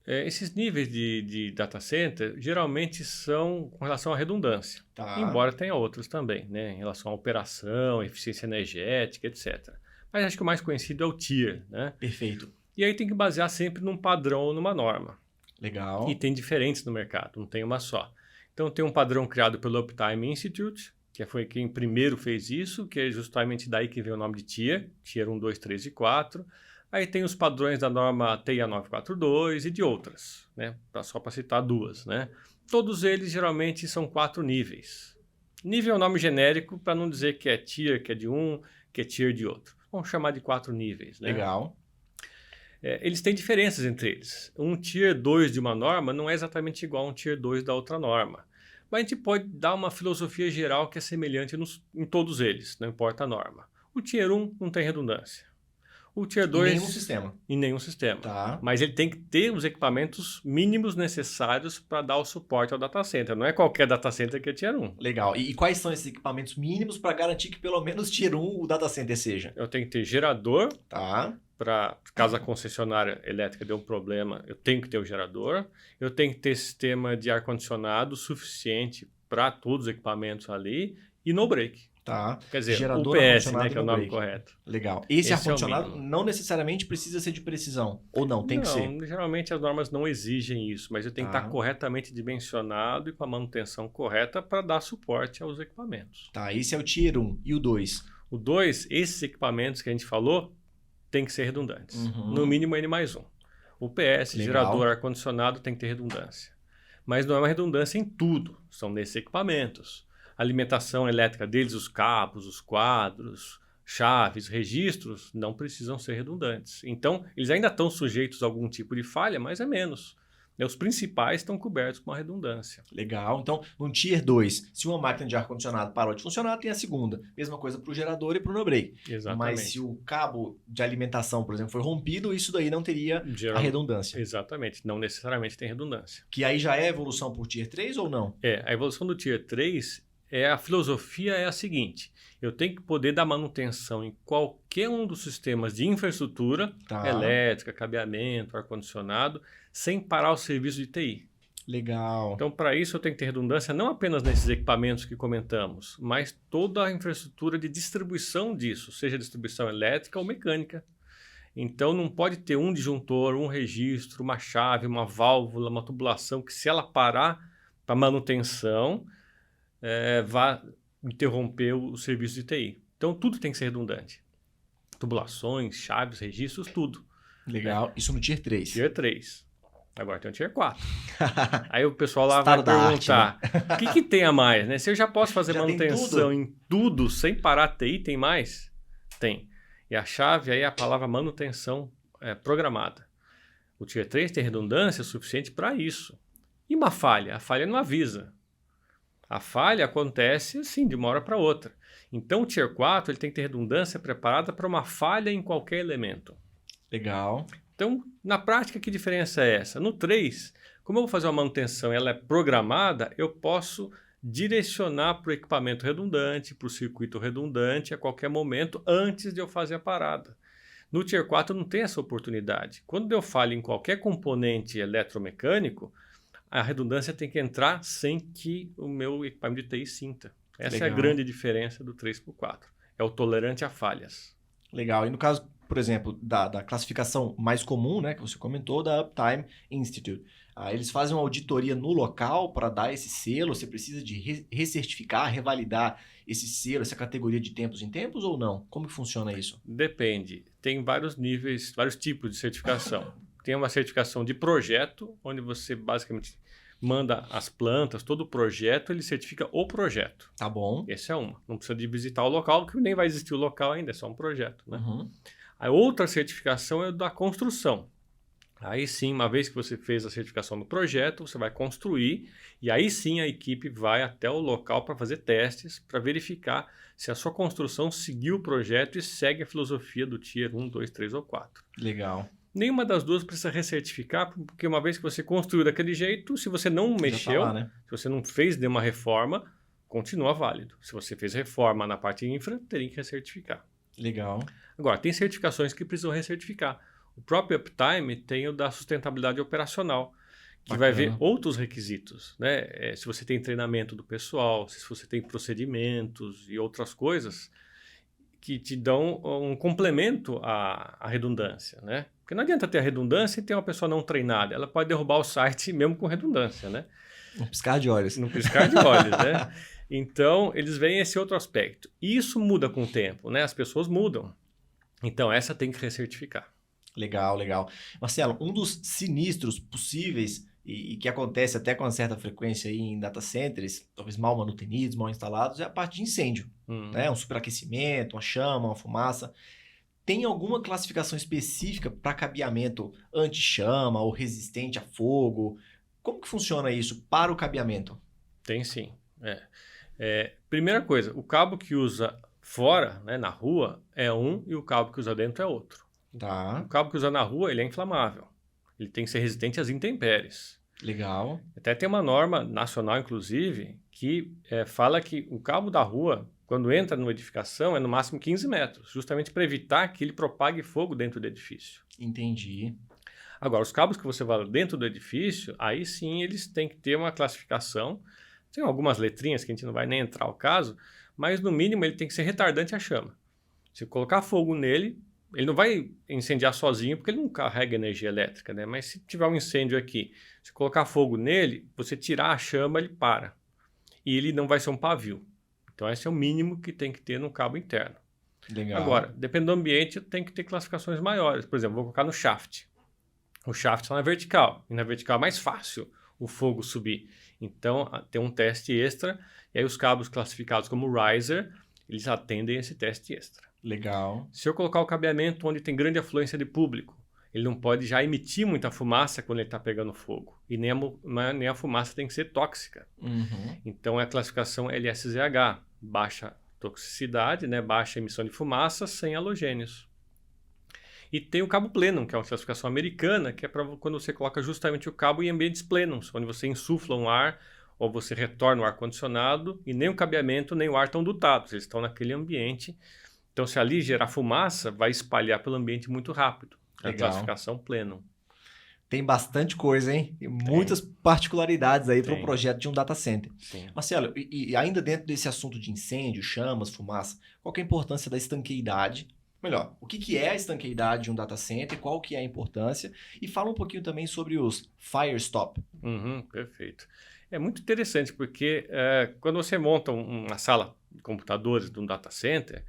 [SPEAKER 2] Esses níveis de data center geralmente são com relação à redundância, embora tenha outros também, né? Em relação à operação, eficiência energética, etc. Mas acho que o mais conhecido é o Tier, né?
[SPEAKER 1] Perfeito.
[SPEAKER 2] E aí tem que basear sempre num padrão ou numa norma.
[SPEAKER 1] Legal.
[SPEAKER 2] E tem diferentes no mercado, não tem uma só. Então tem um padrão criado pelo Uptime Institute, que foi quem primeiro fez isso, que é justamente daí que vem o nome de Tier, Tier 1, 2, 3 e 4. Aí tem os padrões da norma TIA 942 e de outras, né? Só para citar duas, né? Todos eles geralmente são 4 níveis. Nível é um nome genérico para não dizer que é Tier, que é de um, que é Tier de outro. Vamos chamar de 4 níveis, né?
[SPEAKER 1] Legal.
[SPEAKER 2] Eles têm diferenças entre eles. Um Tier 2 de uma norma não é exatamente igual a um Tier 2 da outra norma. Mas a gente pode dar uma filosofia geral que é semelhante em todos eles, não importa a norma. O Tier 1 não tem redundância. O Tier 2...
[SPEAKER 1] Em nenhum sistema.
[SPEAKER 2] Em nenhum sistema.
[SPEAKER 1] Tá.
[SPEAKER 2] Mas ele tem que ter os equipamentos mínimos necessários para dar o suporte ao data center. Não é qualquer data center que é Tier 1.
[SPEAKER 1] Legal. E quais são esses equipamentos mínimos para garantir que pelo menos Tier 1 o data center seja?
[SPEAKER 2] Eu tenho que ter gerador.
[SPEAKER 1] Tá.
[SPEAKER 2] Para caso a concessionária elétrica dê um problema, eu tenho que ter o gerador. Eu tenho que ter sistema de ar-condicionado suficiente para todos os equipamentos ali e no break.
[SPEAKER 1] Tá.
[SPEAKER 2] Quer dizer,
[SPEAKER 1] gerador,
[SPEAKER 2] UPS, né, que é o nome correto.
[SPEAKER 1] Legal. Esse ar-condicionado
[SPEAKER 2] é
[SPEAKER 1] não necessariamente precisa ser de precisão, ou não? Tem que ser?
[SPEAKER 2] Não, geralmente as normas não exigem isso, mas ele tem que estar corretamente dimensionado e com a manutenção correta para dar suporte aos equipamentos.
[SPEAKER 1] Tá, esse é o Tier 1. E o 2?
[SPEAKER 2] O 2, esses equipamentos que a gente falou, tem que ser redundantes.
[SPEAKER 1] Uhum.
[SPEAKER 2] No mínimo N+1. UPS, gerador, ar-condicionado tem que ter redundância. Mas não é uma redundância em tudo, são nesses equipamentos. A alimentação elétrica deles, os cabos, os quadros, chaves, registros, não precisam ser redundantes. Então, eles ainda estão sujeitos a algum tipo de falha, mas é menos. Os principais estão cobertos com uma redundância.
[SPEAKER 1] Legal. Então, no Tier 2, se uma máquina de ar-condicionado parou de funcionar, tem a segunda. Mesma coisa para o gerador e para o no-break.
[SPEAKER 2] Exatamente.
[SPEAKER 1] Mas se o cabo de alimentação, por exemplo, foi rompido, isso daí não teria a redundância.
[SPEAKER 2] Exatamente. Não necessariamente tem redundância.
[SPEAKER 1] Que aí já é evolução por Tier 3 ou não?
[SPEAKER 2] A evolução do Tier 3, a filosofia é a seguinte: eu tenho que poder dar manutenção em qualquer um dos sistemas de infraestrutura, elétrica, cabeamento, ar-condicionado, sem parar o serviço de TI.
[SPEAKER 1] Legal.
[SPEAKER 2] Então, para isso, eu tenho que ter redundância não apenas nesses equipamentos que comentamos, mas toda a infraestrutura de distribuição disso, seja distribuição elétrica ou mecânica. Então, não pode ter um disjuntor, um registro, uma chave, uma válvula, uma tubulação, que se ela parar para manutenção, vai interromper o serviço de TI. Então, tudo tem que ser redundante. Tubulações, chaves, registros, tudo.
[SPEAKER 1] Legal. Isso no Tier 3.
[SPEAKER 2] Tier 3. Agora tem o Tier 4. Aí o pessoal lá vai perguntar, né? O que tem a mais? Né? Se eu já posso fazer manutenção em tudo sem parar a TI, tem mais? Tem. E a chave aí é a palavra manutenção programada. O Tier 3 tem redundância suficiente para isso. E uma falha? A falha não avisa. A falha acontece assim, de uma hora para outra. Então o Tier 4 ele tem que ter redundância preparada para uma falha em qualquer elemento.
[SPEAKER 1] Legal.
[SPEAKER 2] Então, na prática, que diferença é essa? No 3, como eu vou fazer uma manutenção e ela é programada, eu posso direcionar para o equipamento redundante, para o circuito redundante a qualquer momento antes de eu fazer a parada. No Tier 4 não tem essa oportunidade. Quando eu falho em qualquer componente eletromecânico, a redundância tem que entrar sem que o meu equipamento de TI sinta. Essa é a grande diferença do 3 para o 4. É o tolerante a falhas.
[SPEAKER 1] Legal. E no caso, por exemplo, da classificação mais comum, né, que você comentou, da Uptime Institute. Eles fazem uma auditoria no local para dar esse selo? Você precisa de recertificar, revalidar esse selo, essa categoria de tempos em tempos ou não? Como que funciona isso?
[SPEAKER 2] Depende. Tem vários níveis, vários tipos de certificação. Tem uma certificação de projeto, onde você basicamente manda as plantas, todo o projeto, ele certifica o projeto.
[SPEAKER 1] Tá bom.
[SPEAKER 2] Essa é uma. Não precisa de visitar o local, que nem vai existir o local ainda, é só um projeto. Né?
[SPEAKER 1] Uhum.
[SPEAKER 2] A outra certificação é da construção. Aí sim, uma vez que você fez a certificação do projeto, você vai construir e aí sim a equipe vai até o local para fazer testes, para verificar se a sua construção seguiu o projeto e segue a filosofia do Tier 1, 2, 3 ou 4.
[SPEAKER 1] Legal.
[SPEAKER 2] Nenhuma das duas precisa recertificar, porque uma vez que você construiu daquele jeito, se você não mexeu,
[SPEAKER 1] tá lá, né?
[SPEAKER 2] se você não fez nenhuma reforma, continua válido. Se você fez reforma na parte infra, teria que recertificar.
[SPEAKER 1] Legal.
[SPEAKER 2] Agora, tem certificações que precisam recertificar. O próprio Uptime tem o da sustentabilidade operacional, que
[SPEAKER 1] Bacana.
[SPEAKER 2] vai ver outros requisitos, né? Se você tem treinamento do pessoal, se você tem procedimentos e outras coisas que te dão um complemento à redundância, né? Porque não adianta ter a redundância e ter uma pessoa não treinada. Ela pode derrubar o site mesmo com redundância, né?
[SPEAKER 1] Um piscar de olhos.
[SPEAKER 2] No piscar de olhos, né? Então, eles veem esse outro aspecto. E isso muda com o tempo, né? As pessoas mudam. Então, essa tem que recertificar.
[SPEAKER 1] Legal, legal. Marcelo, um dos sinistros possíveis e que acontece até com uma certa frequência aí em data centers, talvez mal manutenidos, mal instalados, é a parte de incêndio. Né? Um superaquecimento, uma chama, uma fumaça. Tem alguma classificação específica para cabeamento anti-chama ou resistente a fogo? Como que funciona isso para o cabeamento?
[SPEAKER 2] Tem sim. Primeira coisa, o cabo que usa fora, né, na rua, é um e o cabo que usa dentro é outro.
[SPEAKER 1] Tá.
[SPEAKER 2] O cabo que usa na rua, ele é inflamável. Ele tem que ser resistente às intempéries.
[SPEAKER 1] Legal.
[SPEAKER 2] Até tem uma norma nacional, inclusive, que fala que o cabo da rua, quando entra numa edificação, é no máximo 15 metros, justamente para evitar que ele propague fogo dentro do edifício.
[SPEAKER 1] Entendi.
[SPEAKER 2] Agora, os cabos que você vai dentro do edifício, aí sim eles têm que ter uma classificação. Tem algumas letrinhas que a gente não vai nem entrar ao caso, mas no mínimo ele tem que ser retardante à chama. Se colocar fogo nele, ele não vai incendiar sozinho, porque ele não carrega energia elétrica, né? Mas se tiver um incêndio aqui, se colocar fogo nele, você tirar a chama, ele para. E ele não vai ser um pavio. Então esse é o mínimo que tem que ter no cabo interno.
[SPEAKER 1] Legal.
[SPEAKER 2] Agora, dependendo do ambiente, tem que ter classificações maiores. Por exemplo, vou colocar no shaft. O shaft está na vertical, e na vertical é mais fácil o fogo subir. Então, tem um teste extra, e aí os cabos classificados como riser, eles atendem esse teste extra.
[SPEAKER 1] Legal.
[SPEAKER 2] Se eu colocar o cabeamento onde tem grande afluência de público, ele não pode já emitir muita fumaça quando ele está pegando fogo. E nem a fumaça tem que ser tóxica.
[SPEAKER 1] Uhum.
[SPEAKER 2] Então, é a classificação LSZH, baixa toxicidade, né, baixa emissão de fumaça, sem halogênios. E tem o cabo plenum, que é uma classificação americana, que é para quando você coloca justamente o cabo em ambientes plenums, onde você insufla um ar ou você retorna o ar-condicionado e nem o cabeamento nem o ar estão dutados, eles estão naquele ambiente. Então, se ali gerar fumaça, vai espalhar pelo ambiente muito rápido. É a classificação plenum.
[SPEAKER 1] Tem bastante coisa, hein? E muitas particularidades aí para o projeto de um data center.
[SPEAKER 2] Sim.
[SPEAKER 1] Marcelo, e ainda dentro desse assunto de incêndio, chamas, fumaça, qual que é a importância da estanqueidade? Melhor, o que é a estanqueidade de um data center, qual que é a importância? E fala um pouquinho também sobre os fire stop.
[SPEAKER 2] Perfeito. É muito interessante porque quando você monta uma sala de computadores de um data center,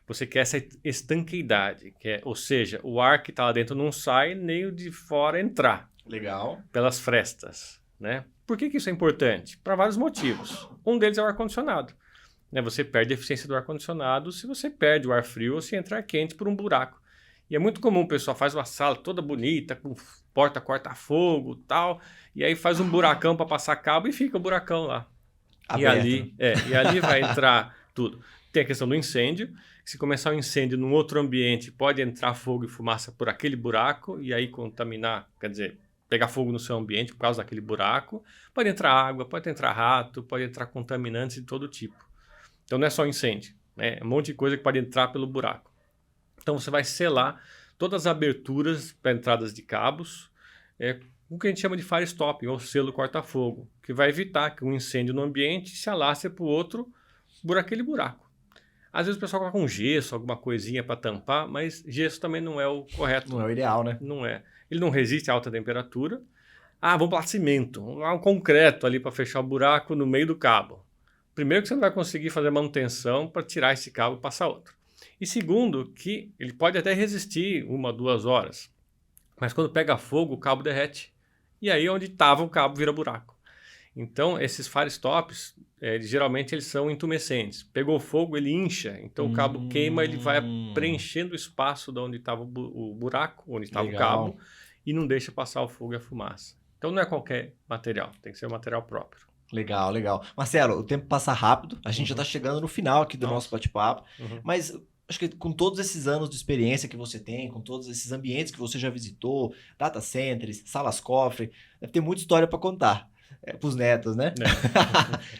[SPEAKER 2] você quer essa estanqueidade, ou seja, o ar que está lá dentro não sai, nem o de fora entrar.
[SPEAKER 1] Legal.
[SPEAKER 2] Pelas frestas, né? Por que isso é importante? Para vários motivos. Um deles é o ar-condicionado. Né? Você perde a eficiência do ar-condicionado se você perde o ar frio ou se entra ar quente por um buraco. E é muito comum o pessoal faz uma sala toda bonita, com porta corta-fogo e tal, e aí faz um buracão para passar cabo e fica o buracão lá.
[SPEAKER 1] Aberto.
[SPEAKER 2] E ali vai entrar tudo. Tem a questão do incêndio. Se começar um incêndio num outro ambiente, pode entrar fogo e fumaça por aquele buraco e aí contaminar, quer dizer, pegar fogo no seu ambiente por causa daquele buraco. Pode entrar água, pode entrar rato, pode entrar contaminantes de todo tipo. Então não é só incêndio, né? É um monte de coisa que pode entrar pelo buraco. Então você vai selar todas as aberturas para entradas de cabos, o que a gente chama de fire stopping, ou selo corta-fogo, que vai evitar que um incêndio no ambiente se alastre para o outro por aquele buraco. Às vezes o pessoal coloca um gesso, alguma coisinha para tampar, mas gesso também não é o correto.
[SPEAKER 1] Não é o ideal, né?
[SPEAKER 2] Não é. Ele não resiste a alta temperatura. Vamos para cimento, um concreto ali para fechar o buraco no meio do cabo. Primeiro que você não vai conseguir fazer manutenção para tirar esse cabo e passar outro. E segundo, que ele pode até resistir 1, 2 horas, mas quando pega fogo, o cabo derrete. E aí onde estava o cabo vira buraco. Então, esses fire stops, geralmente eles são intumescentes. Pegou fogo, ele incha. Então, o cabo queima, ele vai preenchendo o espaço de onde estava o buraco, onde estava o cabo, e não deixa passar o fogo e a fumaça. Então, não é qualquer material, tem que ser um material próprio.
[SPEAKER 1] Legal. Marcelo, o tempo passa rápido. A gente já está chegando no final aqui do nosso bate-papo. Mas acho que com todos esses anos de experiência que você tem, com todos esses ambientes que você já visitou, data centers, salas cofre, deve ter muita história para contar para os netos, né?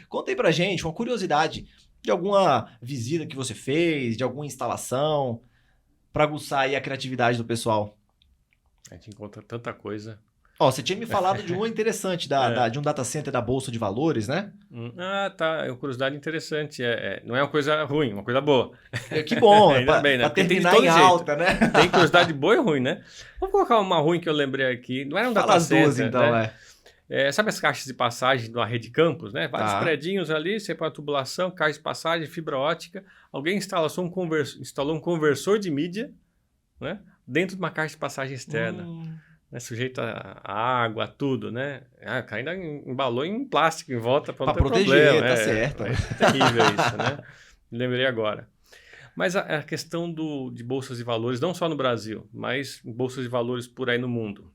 [SPEAKER 1] Conta aí pra gente uma curiosidade de alguma visita que você fez, de alguma instalação, para aguçar aí a criatividade do pessoal.
[SPEAKER 2] A gente encontra tanta coisa.
[SPEAKER 1] Ó, você tinha me falado de uma interessante, de um data center da Bolsa de Valores, né?
[SPEAKER 2] Tá. É uma curiosidade interessante. Não é uma coisa ruim, uma coisa boa.
[SPEAKER 1] Que bom,
[SPEAKER 2] Ainda bem, né?
[SPEAKER 1] Pra terminar em alta, né?
[SPEAKER 2] Tem curiosidade boa e ruim, né? Vamos colocar uma ruim que eu lembrei aqui. Não era um
[SPEAKER 1] Fala
[SPEAKER 2] data
[SPEAKER 1] as duas,
[SPEAKER 2] center,
[SPEAKER 1] então,
[SPEAKER 2] né? Sabe as caixas de passagem de uma rede campus, né? Vários predinhos ali, você põe a tubulação, caixa de passagem, fibra ótica. Alguém instalou um conversor de mídia, né? Dentro de uma caixa de passagem externa. Né, sujeito a água, a tudo, né? O cara ainda embalou em plástico em volta para não ter
[SPEAKER 1] proteger,
[SPEAKER 2] problema.
[SPEAKER 1] Tá certo.
[SPEAKER 2] É terrível isso, né? Lembrei agora. Mas a questão de bolsas de valores, não só no Brasil, mas bolsas de valores por aí no mundo.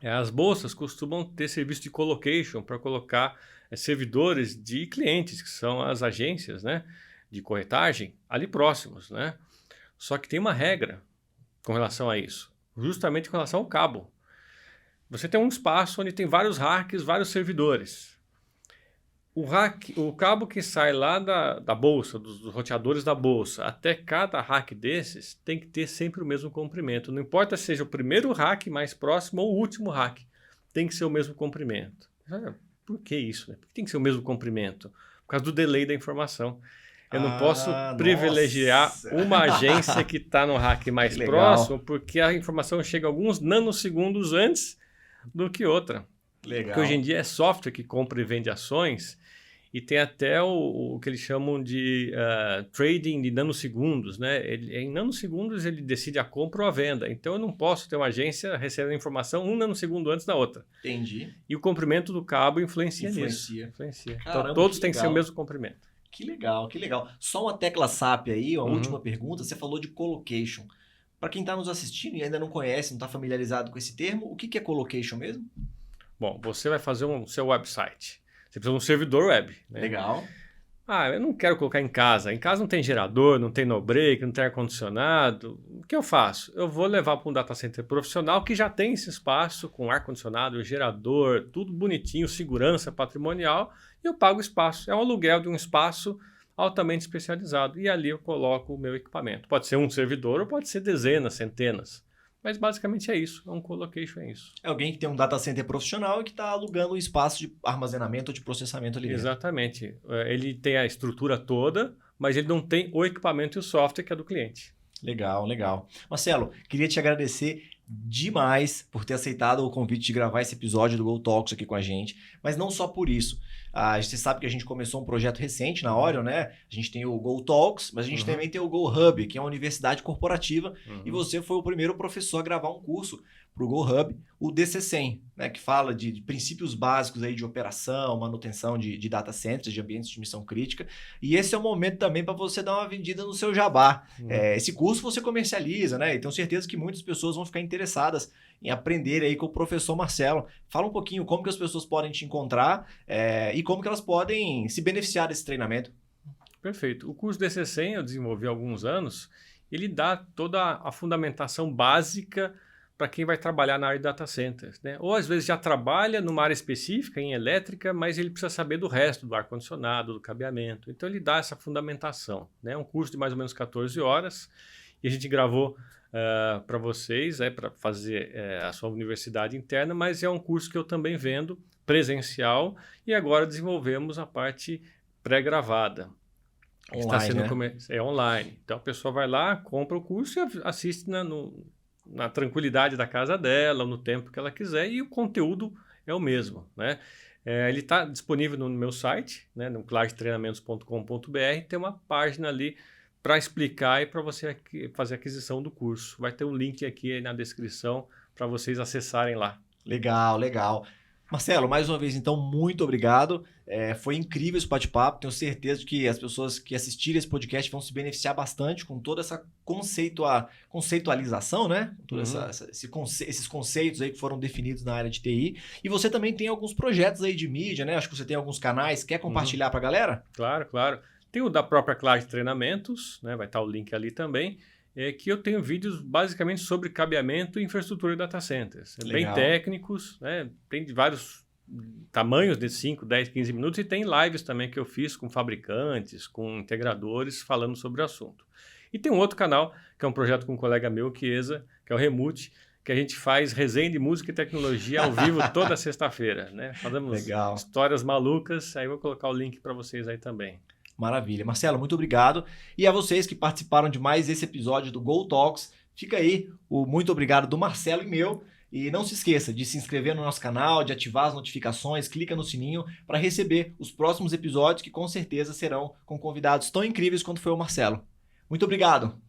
[SPEAKER 2] As bolsas costumam ter serviço de colocation para colocar servidores de clientes, que são as agências, né, de corretagem, ali próximos, né? Só que tem uma regra com relação a isso, justamente com relação ao cabo. Você tem um espaço onde tem vários racks, vários servidores. O cabo que sai lá da bolsa, dos roteadores da bolsa, até cada rack desses, tem que ter sempre o mesmo comprimento. Não importa se seja o primeiro rack mais próximo ou o último rack, tem que ser o mesmo comprimento. Por que isso, né? Por que tem que ser o mesmo comprimento? Por causa do delay da informação. Eu não posso privilegiar uma agência que está no rack mais próximo, porque a informação chega alguns nanosegundos antes do que outra.
[SPEAKER 1] Legal.
[SPEAKER 2] Porque hoje em dia é software que compra e vende ações e tem até o que eles chamam de trading de nanosegundos, né? Em nanosegundos ele decide a compra ou a venda. Então eu não posso ter uma agência recebendo informação um nanosegundo antes da outra.
[SPEAKER 1] Entendi.
[SPEAKER 2] E o comprimento do cabo influencia nisso.
[SPEAKER 1] Caramba,
[SPEAKER 2] então todos têm que ser o mesmo comprimento.
[SPEAKER 1] Que legal, que legal. Só uma tecla SAP aí, uma última pergunta. Você falou de colocation. Para quem está nos assistindo e ainda não conhece, não está familiarizado com esse termo, o que é colocation mesmo?
[SPEAKER 2] Bom, você vai fazer seu website. Você precisa de um servidor web. Né?
[SPEAKER 1] Legal.
[SPEAKER 2] Eu não quero colocar em casa. Em casa não tem gerador, não tem no-break, não tem ar-condicionado. O que eu faço? Eu vou levar para um data center profissional que já tem esse espaço com ar-condicionado, gerador, tudo bonitinho, segurança patrimonial, e eu pago o espaço. É um aluguel de um espaço altamente especializado. E ali eu coloco o meu equipamento. Pode ser um servidor ou pode ser dezenas, centenas. Mas basicamente é isso, um colocation é isso.
[SPEAKER 1] É alguém que tem um data center profissional e que está alugando um espaço de armazenamento ou de processamento ali dentro.
[SPEAKER 2] Exatamente. Ele tem a estrutura toda, mas ele não tem o equipamento e o software que é do cliente.
[SPEAKER 1] Legal, legal. Marcelo, queria te agradecer demais por ter aceitado o convite de gravar esse episódio do Go Talks aqui com a gente, mas não só por isso. Você sabe que a gente começou um projeto recente na Orion, né? A gente tem o Go Talks, mas a gente também tem o Go Hub, que é uma universidade corporativa, e você foi o primeiro professor a gravar um curso para o Go Hub, o DC100, né? Que fala de princípios básicos aí de operação, manutenção de data centers, de ambientes de missão crítica, e esse é o momento também para você dar uma vendida no seu jabá. Esse curso você comercializa, né? E tenho certeza que muitas pessoas vão ficar interessadas em aprender aí com o professor Marcelo. Fala um pouquinho como que as pessoas podem te encontrar e como que elas podem se beneficiar desse treinamento.
[SPEAKER 2] Perfeito. O curso DC100 eu desenvolvi há alguns anos, ele dá toda a fundamentação básica para quem vai trabalhar na área de data centers, né? Ou às vezes já trabalha numa área específica, em elétrica, mas ele precisa saber do resto, do ar-condicionado, do cabeamento. Então ele dá essa fundamentação, né? É um curso de mais ou menos 14 horas e a gente gravou para vocês, para fazer a sua universidade interna, mas é um curso que eu também vendo presencial e agora desenvolvemos a parte pré-gravada.
[SPEAKER 1] Online,
[SPEAKER 2] está sendo
[SPEAKER 1] né?
[SPEAKER 2] É online. Então a pessoa vai lá, compra o curso e assiste na tranquilidade da casa dela, no tempo que ela quiser, e o conteúdo é o mesmo, né? Ele está disponível no meu site, né, no clarktreinamentos.com.br, tem uma página ali para explicar e para você fazer a aquisição do curso. Vai ter um link aqui na descrição para vocês acessarem lá.
[SPEAKER 1] Legal, legal. Marcelo, mais uma vez, então, muito obrigado. Foi incrível esse bate-papo. Tenho certeza de que as pessoas que assistirem esse podcast vão se beneficiar bastante com toda essa conceitualização, né? Todos esses conceitos aí que foram definidos na área de TI. E você também tem alguns projetos aí de mídia, né? Acho que você tem alguns canais. Quer compartilhar para a galera?
[SPEAKER 2] Claro, claro. Tem o da própria Clark Treinamentos, né? Vai estar o link ali também, que eu tenho vídeos basicamente sobre cabeamento e infraestrutura de data centers. Bem técnicos, né? Tem de vários tamanhos, de 5, 10, 15 minutos, e tem lives também que eu fiz com fabricantes, com integradores, falando sobre o assunto. E tem um outro canal, que é um projeto com um colega meu, Chiesa, que é o Remute, que a gente faz resenha de música e tecnologia ao vivo toda sexta-feira, né? Fazemos histórias malucas, aí eu vou colocar o link para vocês aí também.
[SPEAKER 1] Maravilha. Marcelo, muito obrigado. E a vocês que participaram de mais esse episódio do Go Talks, fica aí o muito obrigado do Marcelo e meu. E não se esqueça de se inscrever no nosso canal, de ativar as notificações, clica no sininho para receber os próximos episódios que com certeza serão com convidados tão incríveis quanto foi o Marcelo. Muito obrigado!